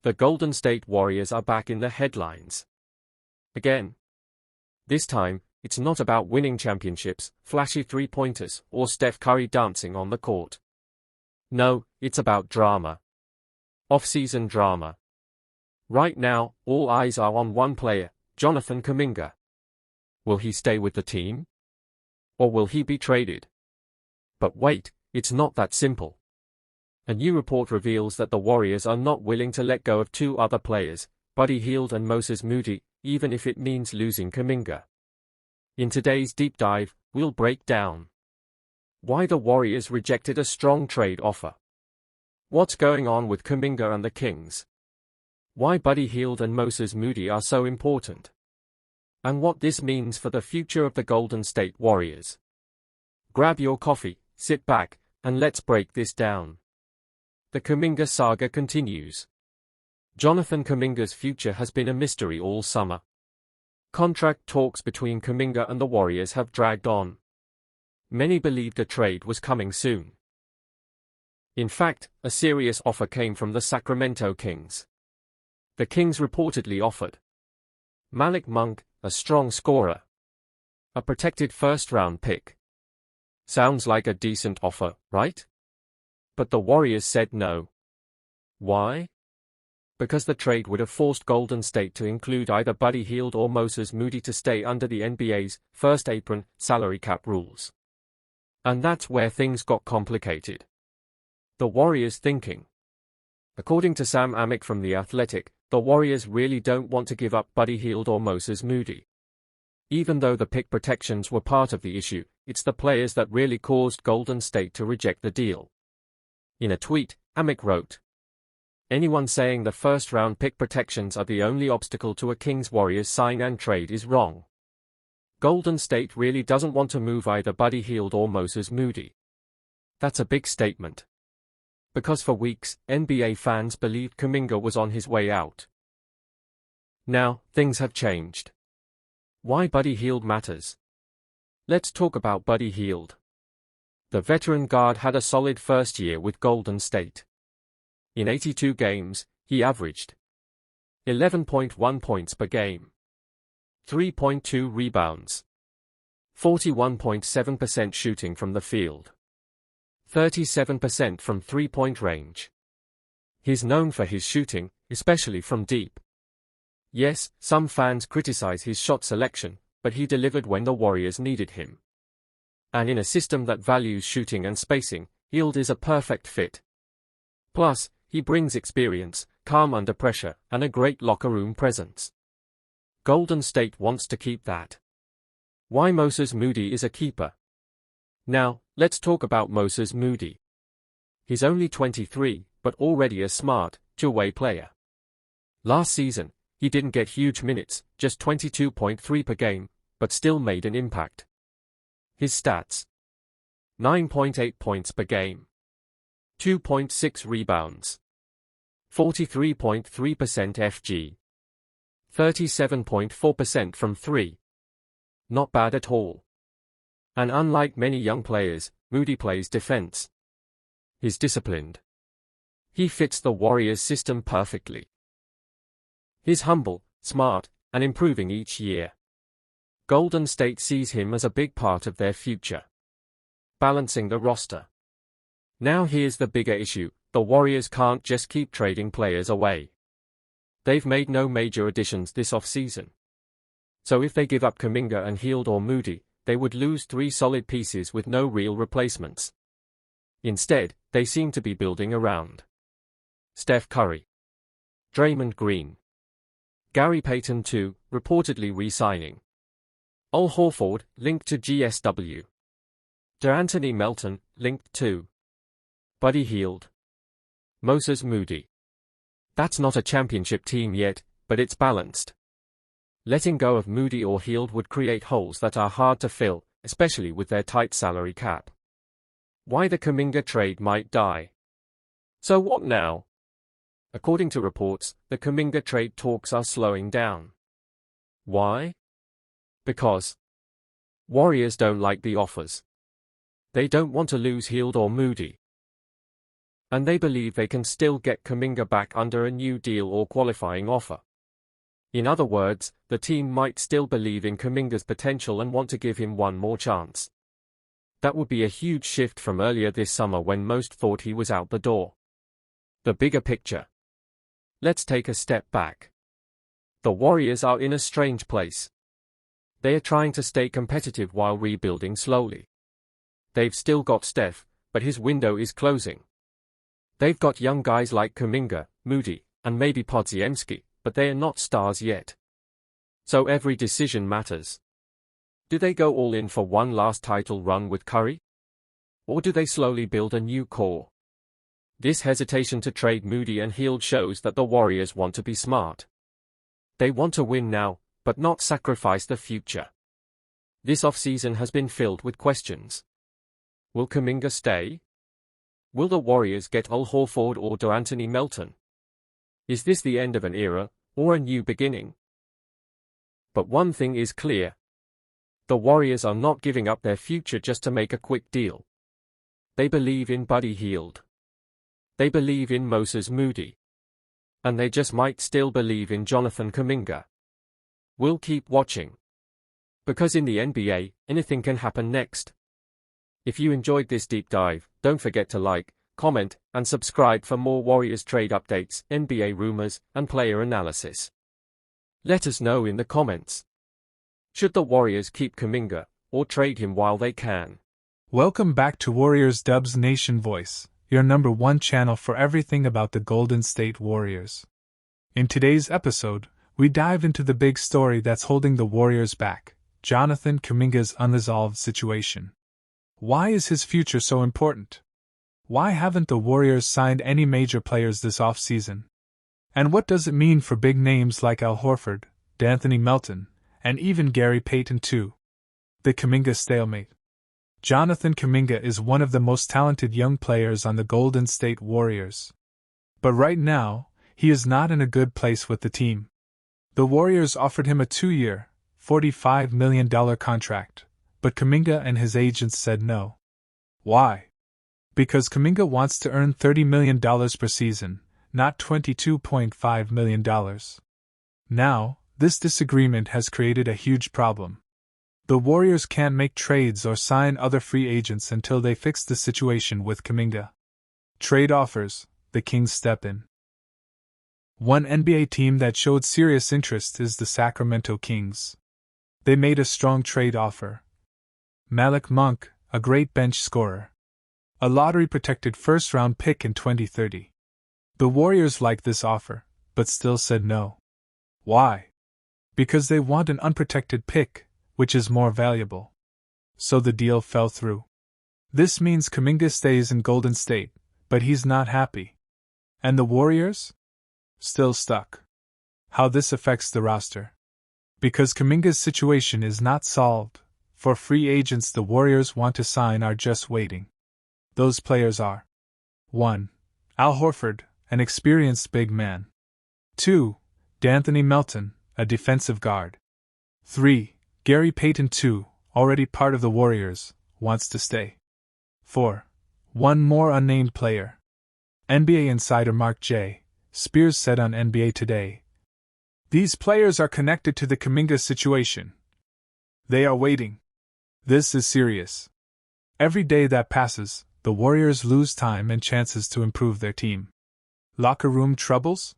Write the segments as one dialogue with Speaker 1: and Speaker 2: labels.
Speaker 1: The Golden State Warriors are back in the headlines. Again. This time, it's not about winning championships, flashy three-pointers, or Steph Curry dancing on the court. No, it's about drama. Off-season drama. Right now, all eyes are on one player, Jonathan Kaminga. Will he stay with the team? Or will he be traded? But wait, it's not that simple. A new report reveals that the Warriors are not willing to let go of two other players, Buddy Hield and Moses Moody, even if it means losing Kaminga. In today's deep dive, we'll break down why the Warriors rejected a strong trade offer, what's going on with Kaminga and the Kings, why Buddy Hield and Moses Moody are so important, and what this means for the future of the Golden State Warriors. Grab your coffee, sit back, and let's break this down. The Kaminga saga continues. Jonathan Kaminga's future has been a mystery all summer. Contract talks between Kaminga and the Warriors have dragged on. Many believed a trade was coming soon. In fact, a serious offer came from the Sacramento Kings. The Kings reportedly offered Malik Monk, a strong scorer, a protected first-round pick. Sounds like a decent offer, right? But the Warriors said no. Why? Because the trade would have forced Golden State to include either Buddy Hield or Moses Moody to stay under the NBA's first apron salary cap rules. And that's where things got complicated. The Warriors thinking. According to Sam Amick from The Athletic, the Warriors really don't want to give up Buddy Hield or Moses Moody. Even though the pick protections were part of the issue, it's the players that really caused Golden State to reject the deal. In a tweet, Amick wrote, "Anyone saying the first-round pick protections are the only obstacle to a Kings-Warriors sign-and trade is wrong. Golden State really doesn't want to move either Buddy Hield or Moses Moody." That's a big statement. Because for weeks, NBA fans believed Kaminga was on his way out. Now, things have changed. Why Buddy Hield matters. Let's talk about Buddy Hield. The veteran guard had a solid first year with Golden State. In 82 games, he averaged 11.1 points per game, 3.2 rebounds, 41.7% shooting from the field, 37% from three-point range. He's known for his shooting, especially from deep. Yes, some fans criticize his shot selection, but he delivered when the Warriors needed him. And in a system that values shooting and spacing, Hield is a perfect fit. Plus, he brings experience, calm under pressure, and a great locker room presence. Golden State wants to keep that. Why Moses Moody is a keeper. Now, let's talk about Moses Moody. He's only 23, but already a smart, two-way player. Last season, he didn't get huge minutes, just 22.3 per game, but still made an impact. His stats: 9.8 points per game, 2.6 rebounds, 43.3% FG, 37.4% from three. Not bad at all. And unlike many young players, Moody plays defense. He's disciplined. He fits the Warriors' system perfectly. He's humble, smart, and improving each year. Golden State sees him as a big part of their future. Balancing the roster. Now here's the bigger issue: the Warriors can't just keep trading players away. They've made no major additions this offseason. So if they give up Kaminga and Hield or Moody, they would lose three solid pieces with no real replacements. Instead, they seem to be building around Steph Curry, Draymond Green, Gary Payton too, reportedly re-signing. Al Horford, linked to GSW. DeAnthony Melton, linked to Buddy Hield. Moses Moody. That's not a championship team yet, but it's balanced. Letting go of Moody or Hield would create holes that are hard to fill, especially with their tight salary cap. Why the Kaminga trade might die. So what now? According to reports, the Kaminga trade talks are slowing down. Why? Because Warriors don't like the offers. They don't want to lose Hield or Moody. And they believe they can still get Kaminga back under a new deal or qualifying offer. In other words, the team might still believe in Kaminga's potential and want to give him one more chance. That would be a huge shift from earlier this summer when most thought he was out the door. The bigger picture. Let's take a step back. The Warriors are in a strange place. They are trying to stay competitive while rebuilding slowly. They've still got Steph, but his window is closing. They've got young guys like Kaminga, Moody, and maybe Podziemski, but they are not stars yet. So every decision matters. Do they go all in for one last title run with Curry? Or do they slowly build a new core? This hesitation to trade Moody and Hield shows that the Warriors want to be smart. They want to win now, but not sacrifice the future. This offseason has been filled with questions. Will Kaminga stay? Will the Warriors get Al Horford or De'Anthony Melton? Is this the end of an era, or a new beginning? But one thing is clear. The Warriors are not giving up their future just to make a quick deal. They believe in Buddy Hield. They believe in Moses Moody. And they just might still believe in Jonathan Kaminga. We'll keep watching. Because in the NBA, anything can happen next. If you enjoyed this deep dive, don't forget to like, comment, and subscribe for more Warriors trade updates, NBA rumors, and player analysis. Let us know in the comments. Should the Warriors keep Kaminga, or trade him while they can?
Speaker 2: Welcome back to Warriors Dubs Nation Voice, your #1 channel for everything about the Golden State Warriors. In today's episode, we dive into the big story that's holding the Warriors back, Jonathan Kaminga's unresolved situation. Why is his future so important? Why haven't the Warriors signed any major players this offseason? And what does it mean for big names like Al Horford, De'Anthony Melton, and even Gary Payton too? The Kaminga stalemate. Jonathan Kaminga is one of the most talented young players on the Golden State Warriors. But right now, he is not in a good place with the team. The Warriors offered him a 2-year, $45 million contract, but Kaminga and his agents said no. Why? Because Kaminga wants to earn $30 million per season, not $22.5 million. Now, this disagreement has created a huge problem. The Warriors can't make trades or sign other free agents until they fix the situation with Kaminga. Trade offers, the Kings step in. One NBA team that showed serious interest is the Sacramento Kings. They made a strong trade offer. Malik Monk, a great bench scorer. A lottery-protected first-round pick in 2030. The Warriors liked this offer, but still said no. Why? Because they want an unprotected pick, which is more valuable. So the deal fell through. This means Kaminga stays in Golden State, but he's not happy. And the Warriors? Still stuck. How this affects the roster. Because Kaminga's situation is not solved, for free agents the Warriors want to sign are just waiting. Those players are 1. Al Horford, an experienced big man. 2. De'Anthony Melton, a defensive guard. 3. Gary Payton II, already part of the Warriors, wants to stay. 4. One more unnamed player. NBA insider Mark J. Spears said on NBA Today, "These players are connected to the Kaminga situation. They are waiting. This is serious. Every day that passes, the Warriors lose time and chances to improve their team." Locker room troubles?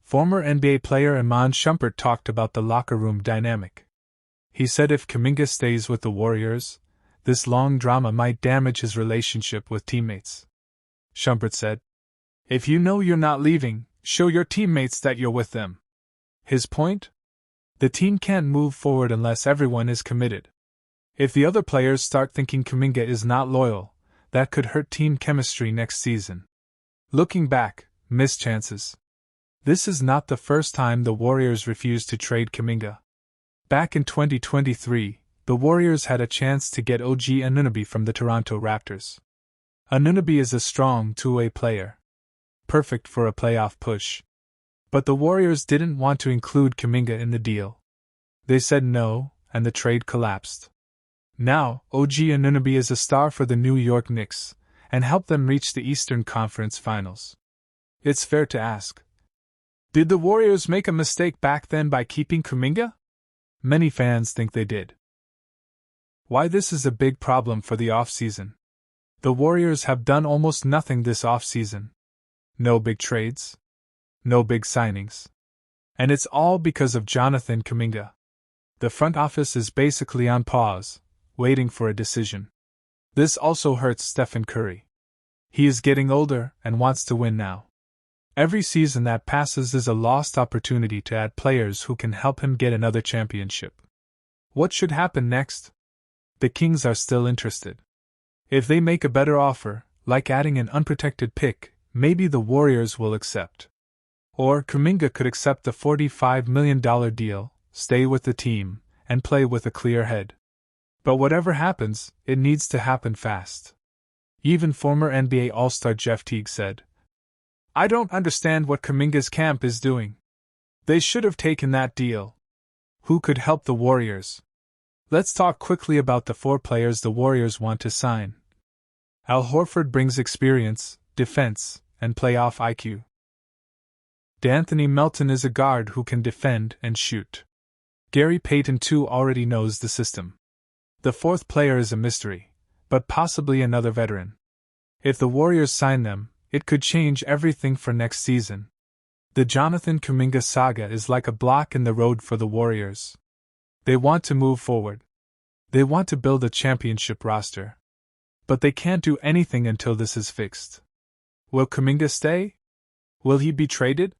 Speaker 2: Former NBA player Iman Shumpert talked about the locker room dynamic. He said if Kaminga stays with the Warriors, this long drama might damage his relationship with teammates. Shumpert said, "If you know you're not leaving, show your teammates that you're with them." His point? The team can't move forward unless everyone is committed. If the other players start thinking Kaminga is not loyal, that could hurt team chemistry next season. Looking back, missed chances. This is not the first time the Warriors refused to trade Kaminga. Back in 2023, the Warriors had a chance to get OG Anunoby from the Toronto Raptors. Anunoby is a strong two-way player. Perfect for a playoff push. But the Warriors didn't want to include Kaminga in the deal. They said no, and the trade collapsed. Now, OG Anunoby is a star for the New York Knicks, and help them reach the Eastern Conference Finals. It's fair to ask, did the Warriors make a mistake back then by keeping Kaminga? Many fans think they did. Why this is a big problem for the offseason. The Warriors have done almost nothing this offseason. No big trades. No big signings. And it's all because of Jonathan Kaminga. The front office is basically on pause, waiting for a decision. This also hurts Stephen Curry. He is getting older and wants to win now. Every season that passes is a lost opportunity to add players who can help him get another championship. What should happen next? The Kings are still interested. If they make a better offer, like adding an unprotected pick, maybe the Warriors will accept. Or Kaminga could accept the $45 million deal, stay with the team, and play with a clear head. But whatever happens, it needs to happen fast. Even former NBA All-Star Jeff Teague said, "I don't understand what Kaminga's camp is doing. They should have taken that deal." Who could help the Warriors? Let's talk quickly about the 4 players the Warriors want to sign. Al Horford brings experience, defense, and playoff IQ. D'Anthony Melton is a guard who can defend and shoot. Gary Payton too already knows the system. The 4th player is a mystery, but possibly another veteran. If the Warriors sign them, it could change everything for next season. The Jonathan Kaminga saga is like a block in the road for the Warriors. They want to move forward. They want to build a championship roster. But they can't do anything until this is fixed. Will Kaminga stay? Will he be traded?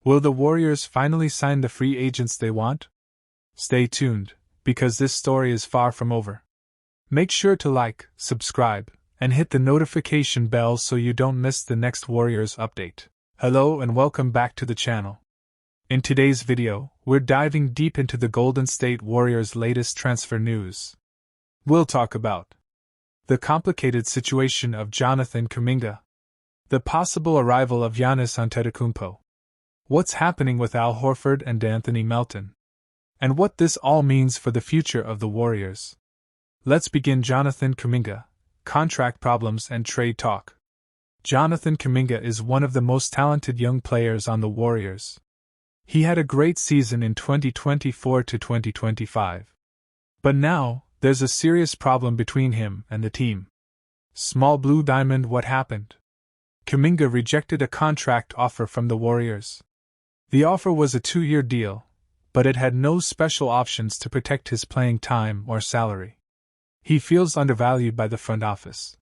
Speaker 2: Will the Warriors finally sign the free agents they want? Stay tuned, because this story is far from over. Make sure to like, subscribe, and hit the notification bell so you don't miss the next Warriors update. Hello and welcome back to the channel. In today's video, we're diving deep into the Golden State Warriors' latest transfer news. We'll talk about the complicated situation of Jonathan Kaminga, the possible arrival of Giannis Antetokounmpo, what's happening with Al Horford and D'Anthony Melton, and what this all means for the future of the Warriors. Let's begin. Jonathan Kaminga, contract problems and trade talk. Jonathan Kaminga is one of the most talented young players on the Warriors. He had a great season in 2024 to 2025. But now, there's a serious problem between him and the team. Small Blue Diamond, what happened? Kaminga rejected a contract offer from the Warriors. The offer was a 2-year deal, but it had no special options to protect his playing time or salary. He feels undervalued by the front office.